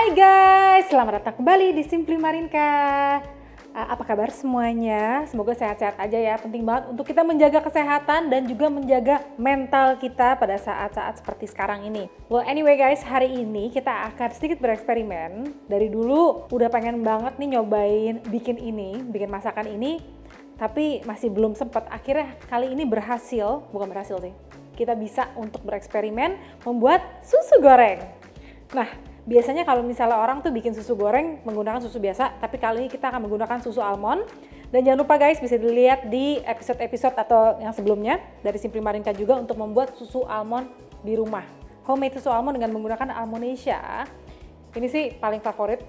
Hai guys, selamat datang kembali di Simply Marinka. Apa kabar semuanya? Semoga sehat-sehat aja ya. Penting banget untuk kita menjaga kesehatan dan juga menjaga mental kita pada saat-saat seperti sekarang ini. Well anyway guys, hari ini kita akan sedikit bereksperimen. Dari dulu udah pengen banget nih nyobain bikin masakan ini, tapi masih belum sempat. Akhirnya kali ini bukan berhasil sih. Kita bisa untuk bereksperimen membuat susu goreng. Nah, biasanya kalau misalnya orang tuh bikin susu goreng menggunakan susu biasa, tapi kali ini kita akan menggunakan susu almond. Dan jangan lupa guys, bisa dilihat di episode-episode atau yang sebelumnya dari Simply Marinka juga untuk membuat susu almond di rumah. Homemade susu almond dengan menggunakan Almondacia. Ini sih paling favorit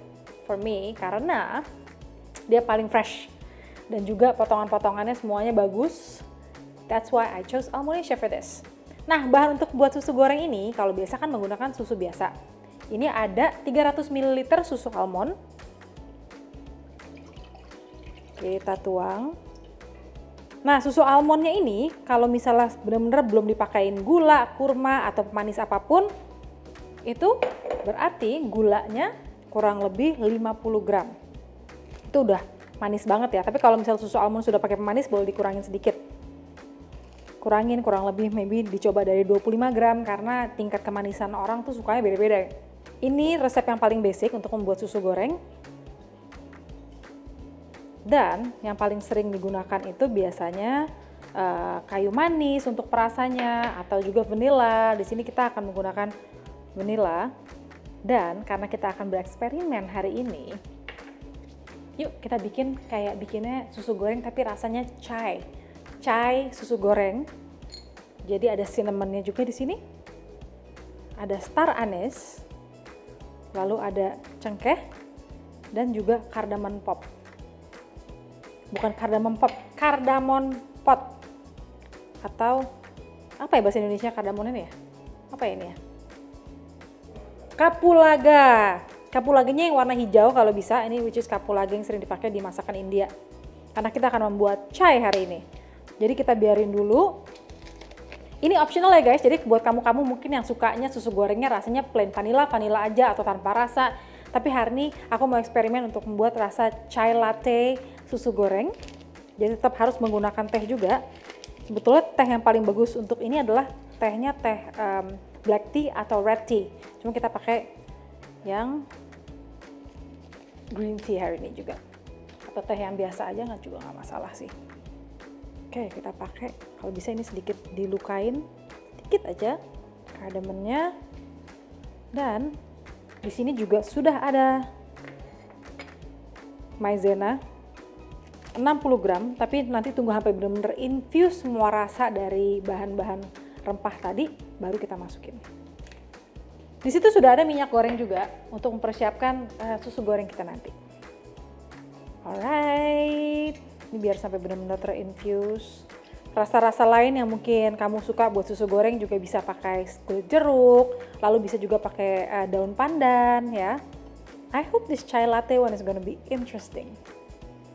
for me karena dia paling fresh dan juga potongan-potongannya semuanya bagus. That's why I chose Almondacia for this. Nah, bahan untuk buat susu goreng ini kalau biasa kan menggunakan susu biasa. Ini ada 300 ml susu almond. Kita tuang. Nah, susu almondnya ini kalau misalnya benar-benar belum dipakein gula, kurma, atau pemanis apapun, itu berarti gulanya kurang lebih 50 gram. Itu udah manis banget ya. Tapi kalau misalnya susu almond sudah pakai pemanis, boleh dikurangin sedikit. Kurangin kurang lebih maybe dicoba dari 25 gram karena tingkat kemanisan orang tuh sukanya beda-beda. Ini resep yang paling basic untuk membuat susu goreng. Dan yang paling sering digunakan itu biasanya kayu manis untuk perasanya atau juga vanilla. Di sini kita akan menggunakan vanilla. Dan karena kita akan bereksperimen hari ini, yuk kita bikinnya susu goreng tapi rasanya chai susu goreng. Jadi ada cinnamonnya juga di sini. Ada star anise. Lalu ada cengkeh dan juga cardamom pop. Bukan cardamom pop, cardamom pot. Atau apa ya bahasa Indonesia cardamom ini ya? Apa ya ini ya? Kapulaga. Kapulaganya yang warna hijau kalau bisa. Ini which is kapulaga yang sering dipakai di masakan India. Karena kita akan membuat chai hari ini. Jadi kita biarin dulu. Ini optional ya guys, jadi buat kamu-kamu mungkin yang sukanya susu gorengnya rasanya plain vanilla aja atau tanpa rasa. Tapi hari ini aku mau eksperimen untuk membuat rasa chai latte susu goreng. Jadi tetap harus menggunakan teh juga. Sebetulnya teh yang paling bagus untuk ini adalah tehnya teh black tea atau red tea. Cuma kita pakai yang green tea hari ini juga. Atau teh yang biasa aja juga nggak masalah sih. Oke, kita pakai, kalau bisa ini sedikit dilukain, sedikit aja cardamonnya. Dan di sini juga sudah ada maizena 60 gram, tapi nanti tunggu sampai benar-benar infuse semua rasa dari bahan-bahan rempah tadi, baru kita masukin. Di situ sudah ada minyak goreng juga untuk mempersiapkan susu goreng kita nanti. Alright. Ini biar sampai benar-benar terinfuse. Rasa-rasa lain yang mungkin kamu suka buat susu goreng juga bisa pakai kulit jeruk, lalu bisa juga pakai daun pandan ya. I hope this chai latte one is gonna be interesting.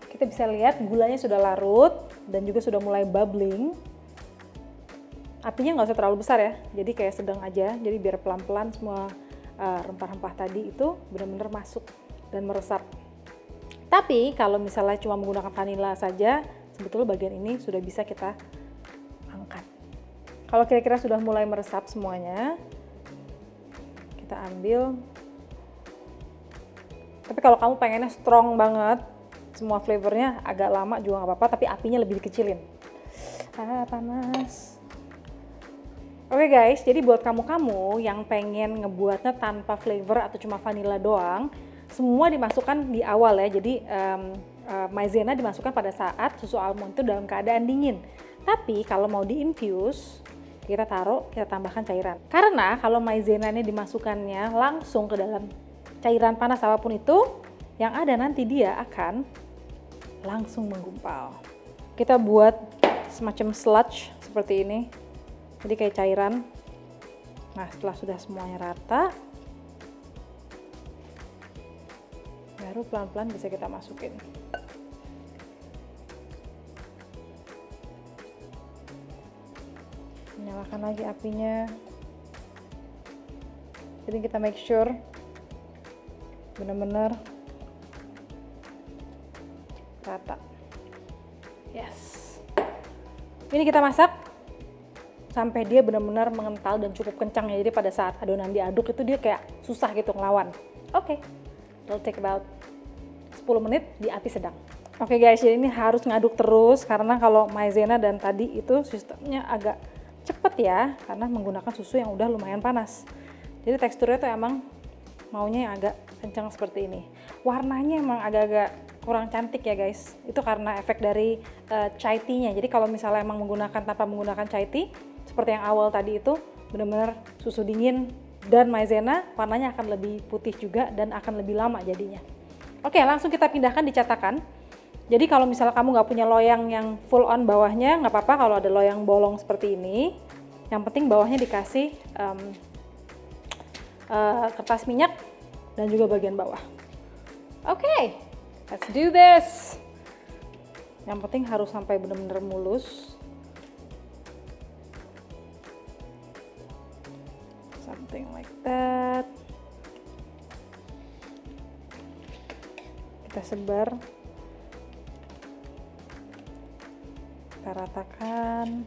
Kita bisa lihat gulanya sudah larut dan juga sudah mulai bubbling. Apinya nggak usah terlalu besar ya, jadi kayak sedang aja. Jadi biar pelan-pelan semua rempah-rempah tadi itu benar-benar masuk dan meresap. Tapi kalau misalnya cuma menggunakan vanilla saja, sebetulnya bagian ini sudah bisa kita angkat. Kalau kira-kira sudah mulai meresap semuanya, kita ambil. Tapi kalau kamu pengennya strong banget, semua flavornya agak lama juga nggak apa-apa, tapi apinya lebih dikecilin. Panas. Oke guys, jadi buat kamu-kamu yang pengen ngebuatnya tanpa flavor atau cuma vanilla doang, semua dimasukkan di awal ya. Jadi maizena dimasukkan pada saat susu almond itu dalam keadaan dingin. Tapi kalau mau diinfuse, kita tambahkan cairan. Karena kalau maizena ini dimasukkannya langsung ke dalam cairan panas apapun itu, yang ada nanti dia akan langsung menggumpal. Kita buat semacam sludge seperti ini. Jadi kayak cairan. Nah, setelah sudah semuanya rata, baru pelan-pelan bisa kita masukin. Nyalakan lagi apinya. Jadi kita make sure bener-bener rata. Yes. Ini kita masak sampai dia benar-benar mengental dan cukup kencang ya. Jadi pada saat adonan diaduk itu dia kayak susah gitu ngelawan. Oke. It'll take about 10 menit di api sedang. Oke guys, jadi ini harus ngaduk terus karena kalau maizena dan tadi itu sistemnya agak cepet ya karena menggunakan susu yang udah lumayan panas. Jadi teksturnya tuh emang maunya yang agak kencang seperti ini. Warnanya emang agak-agak kurang cantik ya guys. Itu karena efek dari chai tea-nya. Jadi kalau misalnya emang menggunakan tanpa menggunakan chai tea seperti yang awal tadi itu benar-benar susu dingin dan maizena, warnanya akan lebih putih juga dan akan lebih lama jadinya. Oke, langsung kita pindahkan di cetakan. Jadi kalau misalnya kamu nggak punya loyang yang full on bawahnya, nggak apa-apa kalau ada loyang bolong seperti ini. Yang penting bawahnya dikasih kertas minyak dan juga bagian bawah. Oke, let's do this. Yang penting harus sampai benar-benar mulus. Something like that. Kita sebar. Kita ratakan.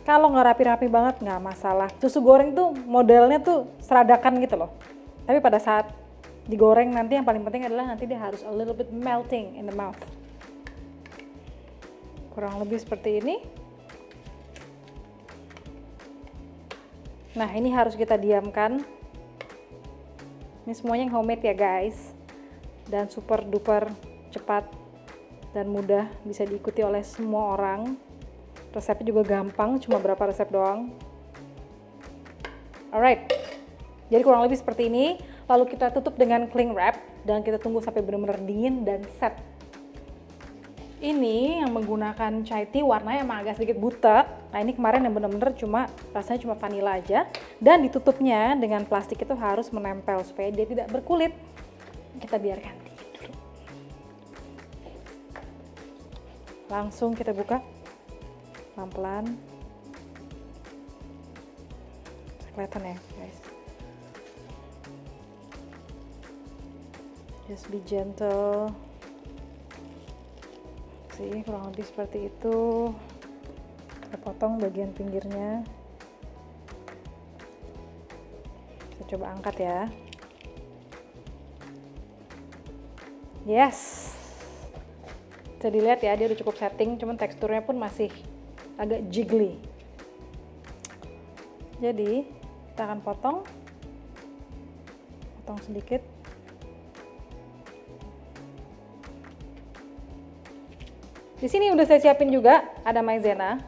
Kalau nggak rapi-rapi banget nggak masalah. Susu goreng tuh modelnya tuh seradakan gitu loh. Tapi pada saat digoreng nanti yang paling penting adalah nanti dia harus a little bit melting in the mouth. Kurang lebih seperti ini. Nah ini harus kita diamkan. Ini semuanya yang homemade ya guys. Dan super duper cepat dan mudah, bisa diikuti oleh semua orang. Resepnya juga gampang, cuma berapa resep doang. Alright, jadi kurang lebih seperti ini. Lalu kita tutup dengan cling wrap dan kita tunggu sampai benar-benar dingin dan set. Ini yang menggunakan chai tea warnanya emang agak sedikit butek. Nah ini kemarin yang benar-benar rasanya cuma vanilla aja. Dan ditutupnya dengan plastik itu harus menempel supaya dia tidak berkulit. Kita biarkan dingin dulu. Langsung kita buka pelan-pelan. Kelihatan ya guys. Just be gentle. Sih kurang lebih seperti itu. Kita potong bagian pinggirnya. Kita coba angkat ya. Yes. Bisa dilihat ya, dia udah cukup setting, cuman teksturnya pun masih agak jiggly. Jadi kita akan potong sedikit. Di sini udah saya siapin juga ada maizena.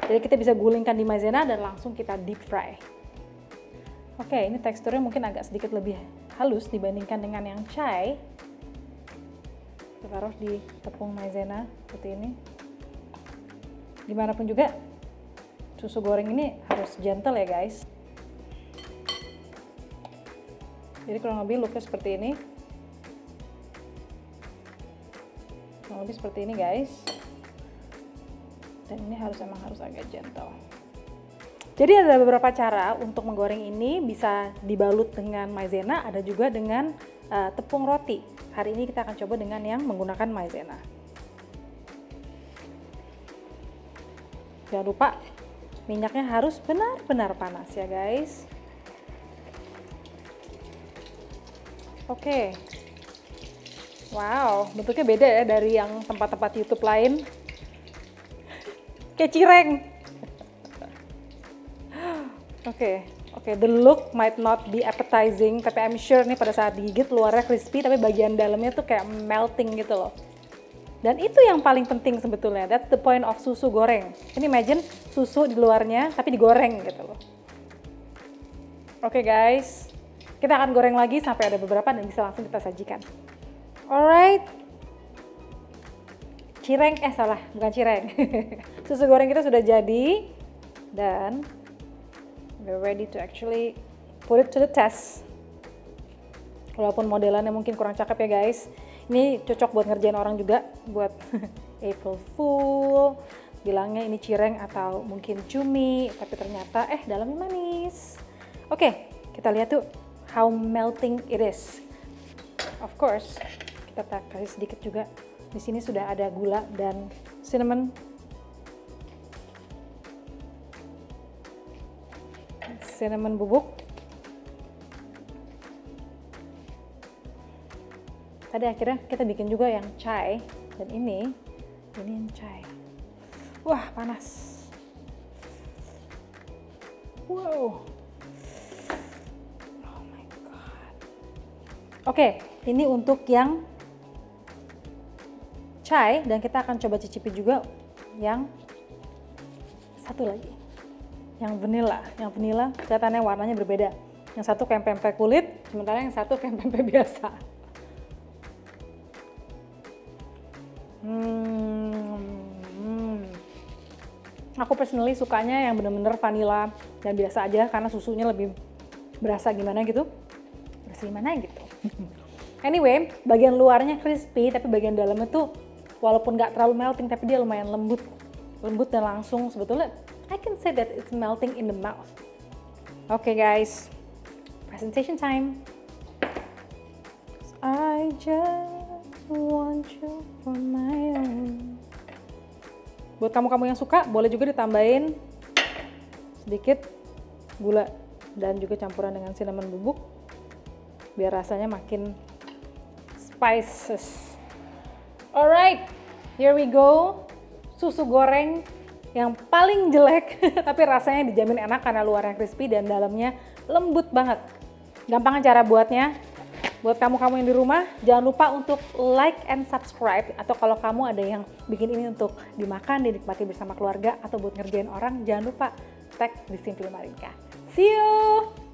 Jadi kita bisa gulingkan di maizena dan langsung kita deep fry. Oke, ini teksturnya mungkin agak sedikit lebih halus dibandingkan dengan yang chai. Kita taruh di tepung maizena seperti ini. Dimanapun juga susu goreng ini harus gentle ya guys. Jadi kurang lebih looknya seperti ini. Kurang lebih seperti ini guys. Dan ini harus agak gentle. Jadi ada beberapa cara untuk menggoreng ini, bisa dibalut dengan maizena, ada juga dengan tepung roti. Hari ini kita akan coba dengan yang menggunakan maizena. Jangan lupa minyaknya harus benar-benar panas ya guys. Oke. Wow, bentuknya beda ya dari yang tempat-tempat YouTube lain. Kayak cireng. Oke, the look might not be appetizing, tapi I'm sure nih pada saat digigit luarnya crispy, tapi bagian dalamnya tuh kayak melting gitu loh. Dan itu yang paling penting sebetulnya, that's the point of susu goreng. Ini imagine susu di luarnya, tapi digoreng gitu loh. Oke guys, kita akan goreng lagi sampai ada beberapa dan bisa langsung kita sajikan. Alright. Cireng, salah, bukan cireng. Susu goreng kita sudah jadi dan we're ready to actually put it to the test. Walaupun modelannya mungkin kurang cakep ya guys. Ini cocok buat ngerjain orang juga, buat April Fool. Bilangnya ini cireng atau mungkin cumi, tapi ternyata dalamnya manis. Oke, kita lihat tuh how melting it is. Of course, kita kasih sedikit juga. Di sini sudah ada gula dan cinnamon. Cinnamon bubuk. Tadi akhirnya kita bikin juga yang chai, dan ini yang chai. Wah, panas. Wow. Oh my god. Oke, ini untuk yang chai, dan kita akan coba cicipi juga yang satu lagi. Yang vanilla. Yang vanilla kelihatannya warnanya berbeda. Yang satu kayak pempek kulit, sementara yang satu kayak pempek biasa. Aku personally sukanya yang bener-bener vanilla dan biasa aja, karena susunya lebih berasa gimana gitu. Anyway, bagian luarnya crispy, tapi bagian dalamnya tuh walaupun nggak terlalu melting, tapi dia lumayan lembut dan langsung. Sebetulnya I can say that it's melting in the mouth. Okay guys, presentation time. I just want you for my own. Buat kamu-kamu yang suka, boleh juga ditambahin sedikit gula dan juga campuran dengan cinnamon bubuk biar rasanya makin spices. Alright, here we go. Susu goreng yang paling jelek tapi rasanya dijamin enak karena luarnya crispy dan dalamnya lembut banget. Gampang cara buatnya. Buat kamu-kamu yang di rumah, jangan lupa untuk like and subscribe. Atau kalau kamu ada yang bikin ini untuk dimakan, dinikmati bersama keluarga, atau buat ngerjain orang, jangan lupa tag di Simply Marinka. See you!